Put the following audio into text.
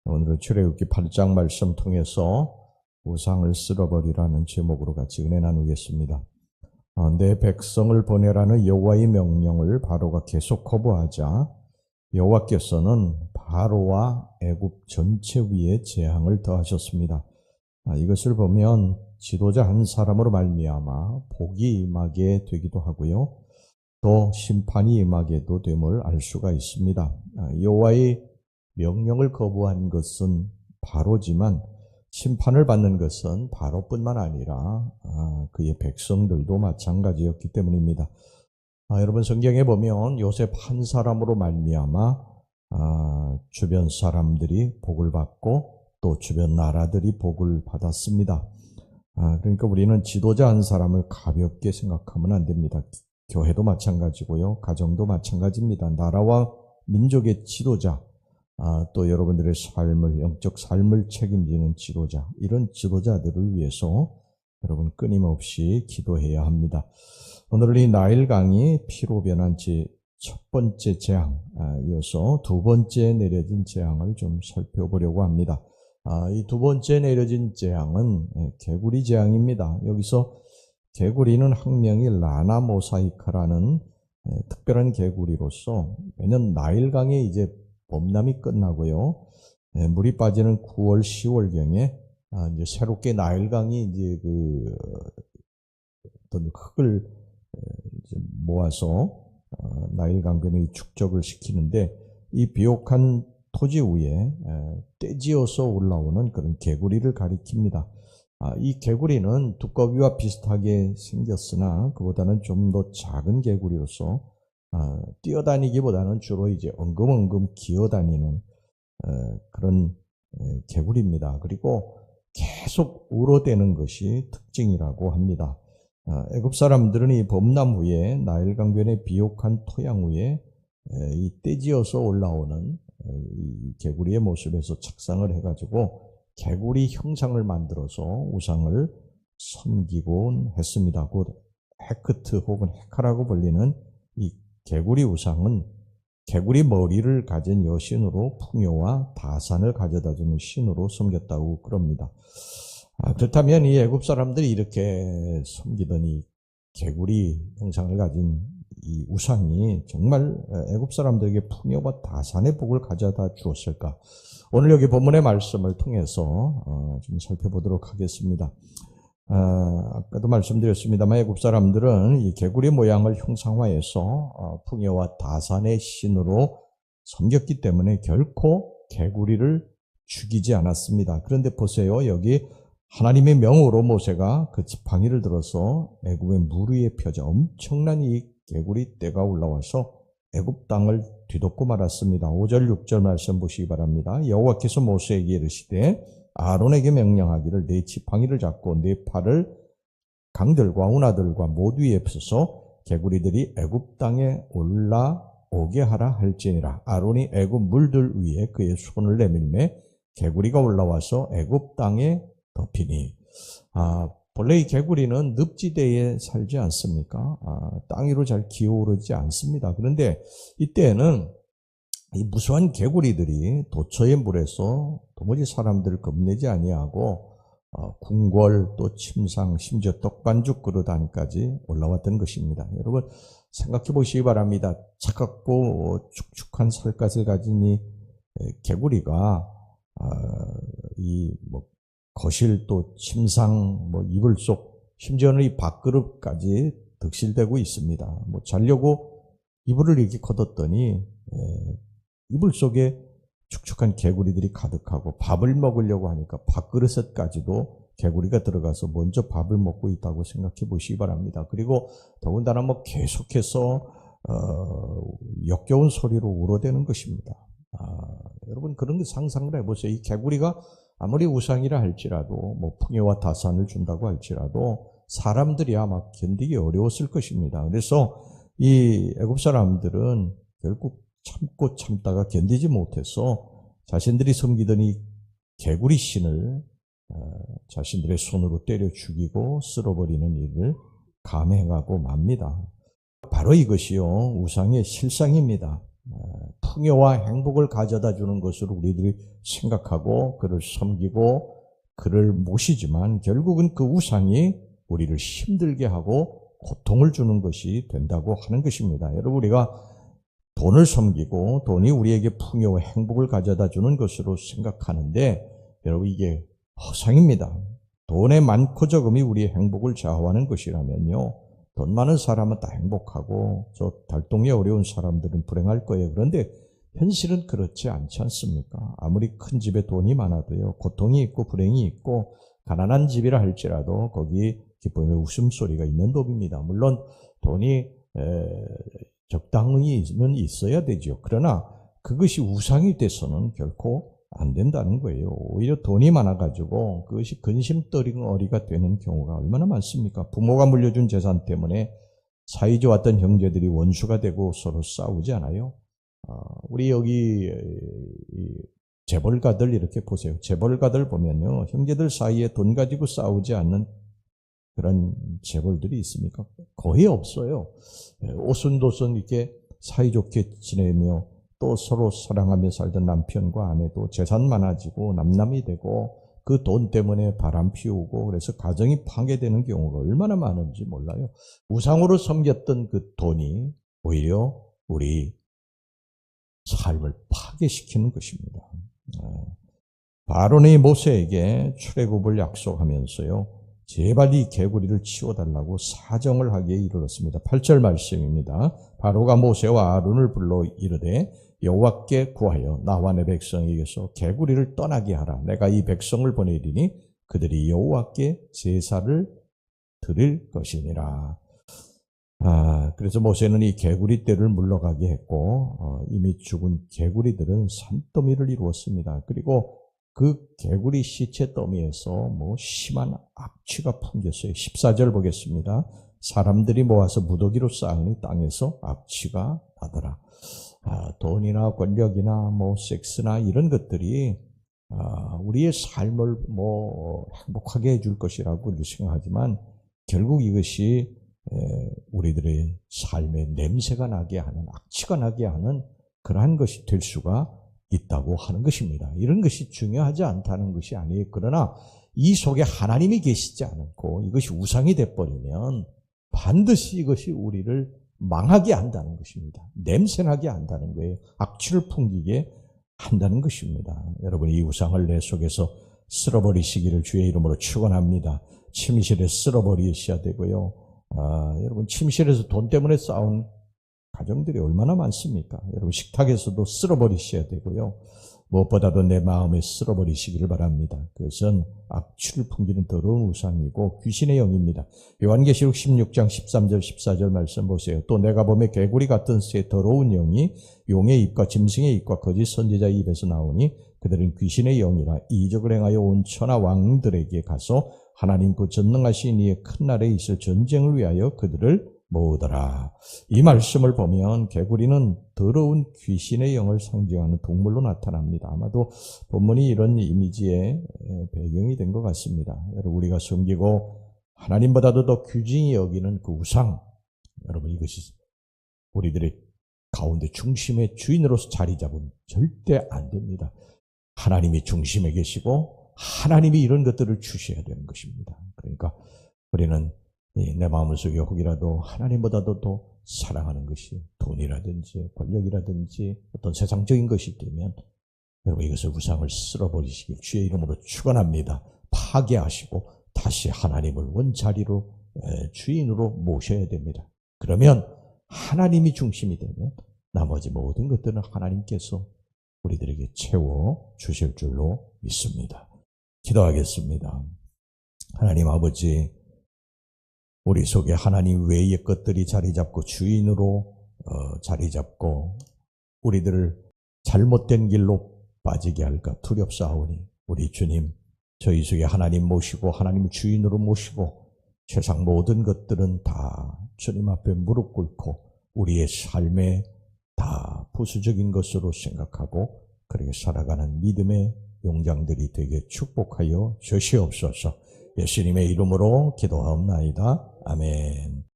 오늘은 출애굽기 8장 말씀 통해서 우상을 쓸어버리라는 제목으로 같이 은혜 나누겠습니다. 내 백성을 보내라는 여호와의 명령을 바로가 계속 거부하자 여호와께서는 바로와 애굽 전체 위에 재앙을 더하셨습니다. 이것을 보면 지도자 한 사람으로 말미암아 복이 임하게 되기도 하고요. 또 심판이 임하게도 됨을 알 수가 있습니다. 여호와의 명령을 거부한 것은 바로지만 심판을 받는 것은 바로뿐만 아니라 그의 백성들도 마찬가지였기 때문입니다. 여러분 성경에 보면 요셉 한 사람으로 말미암아 주변 사람들이 복을 받고 또 주변 나라들이 복을 받았습니다. 그러니까 우리는 지도자 한 사람을 가볍게 생각하면 안 됩니다. 교회도 마찬가지고요. 가정도 마찬가지입니다. 나라와 민족의 지도자, 또 여러분들의 삶을, 영적 삶을 책임지는 지도자, 이런 지도자들을 위해서 여러분 끊임없이 기도해야 합니다. 오늘 이 나일강이 피로 변한 첫 번째 재앙, 이어서 두 번째 내려진 재앙을 좀 살펴보려고 합니다. 이 두 번째 내려진 재앙은 개구리 재앙입니다. 여기서 개구리는 학명이 라나 모사이카라는 특별한 개구리로서 매년 나일강에 이제 봄남이 끝나고요. 물이 빠지는 9월, 10월경에 이제 새롭게 나일강이 이제 어떤 흙을 이제 모아서 나일강변에 축적을 시키는데 이 비옥한 토지 위에 떼지어서 올라오는 그런 개구리를 가리킵니다. 이 개구리는 두꺼비와 비슷하게 생겼으나 그보다는 좀 더 작은 개구리로서 뛰어다니기보다는 주로 이제 엉금엉금 기어다니는 그런 개구리입니다. 그리고 계속 울어대는 것이 특징이라고 합니다. 애굽 사람들은 이 봄남 후에 나일강변의 비옥한 토양 위에 이 떼지어서 올라오는 이 개구리의 모습에서 착상을 해가지고 개구리 형상을 만들어서 우상을 섬기곤 했습니다. 곧 헤크트 혹은 헤카라고 불리는 이 개구리 우상은 개구리 머리를 가진 여신으로 풍요와 다산을 가져다주는 신으로 섬겼다고 그럽니다. 그렇다면 이 애굽 사람들이 이렇게 섬기던 이 개구리 형상을 가진 이 우상이 정말 애굽 사람들에게 풍요와 다산의 복을 가져다 주었을까? 오늘 여기 본문의 말씀을 통해서 좀 살펴보도록 하겠습니다. 아까도 말씀드렸습니다만 애굽 사람들은 이 개구리 모양을 형상화해서 풍요와 다산의 신으로 섬겼기 때문에 결코 개구리를 죽이지 않았습니다. 그런데 보세요. 여기 하나님의 명으로 모세가 그 지팡이를 들어서 애굽의 물 위에 펴져 엄청난 이 개구리 떼가 올라와서 애굽 땅을 뒤덮고 말았습니다. 5절 6절 말씀 보시기 바랍니다. 여호와께서 모세에게 이르시되 아론에게 명령하기를 네 지팡이를 잡고 네 팔을 강들과 운하들과 모두 위에 펴서 개구리들이 애굽 땅에 올라오게 하라 할지니라. 아론이 애굽 물들 위에 그의 손을 내밀매 개구리가 올라와서 애굽 땅에 덮이니. 본래 이 개구리는 늪지대에 살지 않습니까? 땅 위로 잘 기어오르지 않습니다. 그런데 이때는 이 무수한 개구리들이 도처의 물에서 도무지 사람들을 겁내지 아니하고 궁궐 또 침상 심지어 떡반죽 그릇 안까지 올라왔던 것입니다. 여러분 생각해 보시기 바랍니다. 차갑고 축축한 살갗을 가진 이 개구리가 이 거실 또 침상 이불 속 심지어는 이 밥그릇까지 득실되고 있습니다. 자려고 이불을 이렇게 걷었더니 이불 속에 축축한 개구리들이 가득하고 밥을 먹으려고 하니까 밥그릇에까지도 개구리가 들어가서 먼저 밥을 먹고 있다고 생각해 보시기 바랍니다. 그리고 더군다나 계속해서 역겨운 소리로 울어대는 것입니다. 여러분 그런 거 상상을 해보세요. 이 개구리가 아무리 우상이라 할지라도 풍요와 다산을 준다고 할지라도 사람들이 아마 견디기 어려웠을 것입니다. 그래서 이 애굽 사람들은 결국 참고 참다가 견디지 못해서 자신들이 섬기던 이 개구리 신을 자신들의 손으로 때려 죽이고 쓸어버리는 일을 감행하고 맙니다. 바로 이것이요 우상의 실상입니다. 풍요와 행복을 가져다 주는 것으로 우리들이 생각하고 그를 섬기고 그를 모시지만 결국은 그 우상이 우리를 힘들게 하고 고통을 주는 것이 된다고 하는 것입니다. 여러분, 우리가 돈을 섬기고 돈이 우리에게 풍요와 행복을 가져다 주는 것으로 생각하는데 여러분, 이게 허상입니다. 돈의 많고 적음이 우리의 행복을 좌우하는 것이라면요, 돈 많은 사람은 다 행복하고 저 달동이 어려운 사람들은 불행할 거예요. 그런데 현실은 그렇지 않지 않습니까? 아무리 큰 집에 돈이 많아도요, 고통이 있고 불행이 있고 가난한 집이라 할지라도 거기 기쁨의 웃음소리가 있는 법입니다. 물론 돈이 적당히는 있어야 되죠. 그러나 그것이 우상이 돼서는 결코 안 된다는 거예요. 오히려 돈이 많아가지고 그것이 근심거리가 되는 경우가 얼마나 많습니까? 부모가 물려준 재산 때문에 사이좋았던 형제들이 원수가 되고 서로 싸우지 않아요? 우리 여기 재벌가들 이렇게 보세요. 재벌가들 보면요, 형제들 사이에 돈 가지고 싸우지 않는 그런 재벌들이 있습니까? 거의 없어요. 오순도순 이렇게 사이좋게 지내며 또 서로 사랑하며 살던 남편과 아내도 재산 많아지고 남남이 되고 그 돈 때문에 바람 피우고 그래서 가정이 파괴되는 경우가 얼마나 많은지 몰라요. 우상으로 섬겼던 그 돈이 오히려 우리 삶을 파괴시키는 것입니다. 바론이 모세에게 출애굽을 약속하면서요, 제발 이 개구리를 치워달라고 사정을 하기에 이르렀습니다. 8절 말씀입니다. 바로가 모세와 아론을 불러 이르되 여호와께 구하여 나와 내 백성에게서 개구리를 떠나게 하라. 내가 이 백성을 보내리니 그들이 여호와께 제사를 드릴 것이니라. 그래서 모세는 이 개구리 떼를 물러가게 했고 이미 죽은 개구리들은 산더미를 이루었습니다. 그리고 그 개구리 시체 더미에서 심한 악취가 풍겼어요. 14절 보겠습니다. 사람들이 모아서 무더기로 쌓으니 땅에서 악취가 나더라. 돈이나 권력이나 섹스나 이런 것들이 우리의 삶을 행복하게 해줄 것이라고 생각하지만 결국 이것이 우리들의 삶에 냄새가 나게 하는, 악취가 나게 하는 그러한 것이 될 수가 있다고 하는 것입니다. 이런 것이 중요하지 않다는 것이 아니에요. 그러나 이 속에 하나님이 계시지 않고 이것이 우상이 돼버리면 반드시 이것이 우리를 망하게 한다는 것입니다. 냄새나게 한다는 거예요. 악취를 풍기게 한다는 것입니다. 여러분, 이 우상을 내 속에서 쓸어버리시기를 주의 이름으로 축원합니다. 침실에 쓸어버리셔야 되고요. 여러분, 침실에서 돈 때문에 싸운 가정들이 얼마나 많습니까? 여러분, 식탁에서도 쓸어버리셔야 되고요. 무엇보다도 내 마음에 쓸어버리시기를 바랍니다. 그것은 악취를 풍기는 더러운 우상이고 귀신의 영입니다. 요한계시록 16장 13절 14절 말씀 보세요. 또 내가 보매 개구리 같은 새 더러운 영이 용의 입과 짐승의 입과 거짓 선지자의 입에서 나오니 그들은 귀신의 영이라 이적을 행하여 온 천하 왕들에게 가서 하나님 그 전능하신 이의 큰 날에 있을 전쟁을 위하여 그들을 모으더라. 이 말씀을 보면 개구리는 더러운 귀신의 영을 상징하는 동물로 나타납니다. 아마도 본문이 이런 이미지의 배경이 된 것 같습니다. 여러분, 우리가 섬기고 하나님보다도 더 귀중히 여기는 그 우상, 여러분, 이것이 우리들의 가운데 중심의 주인으로서 자리 잡으면 절대 안 됩니다. 하나님이 중심에 계시고 하나님이 이런 것들을 주셔야 되는 것입니다. 그러니까 우리는 내 마음속에 혹이라도 하나님보다도 더 사랑하는 것이 돈이라든지 권력이라든지 어떤 세상적인 것이 되면 여러분, 이것을 우상을 쓸어버리시길 주의 이름으로 축원합니다. 파괴하시고 다시 하나님을 원자리로 주인으로 모셔야 됩니다. 그러면 하나님이 중심이 되면 나머지 모든 것들은 하나님께서 우리들에게 채워 주실 줄로 믿습니다. 기도하겠습니다. 하나님 아버지, 우리 속에 하나님 외의 것들이 자리 잡고 주인으로 자리 잡고 우리들을 잘못된 길로 빠지게 할까 두렵사오니 우리 주님, 저희 속에 하나님 모시고 하나님 주인으로 모시고 세상 모든 것들은 다 주님 앞에 무릎 꿇고 우리의 삶에 다 부수적인 것으로 생각하고 그렇게 살아가는 믿음의 용장들이 되게 축복하여 주시옵소서. 예수님의 이름으로 기도하옵나이다. 아멘.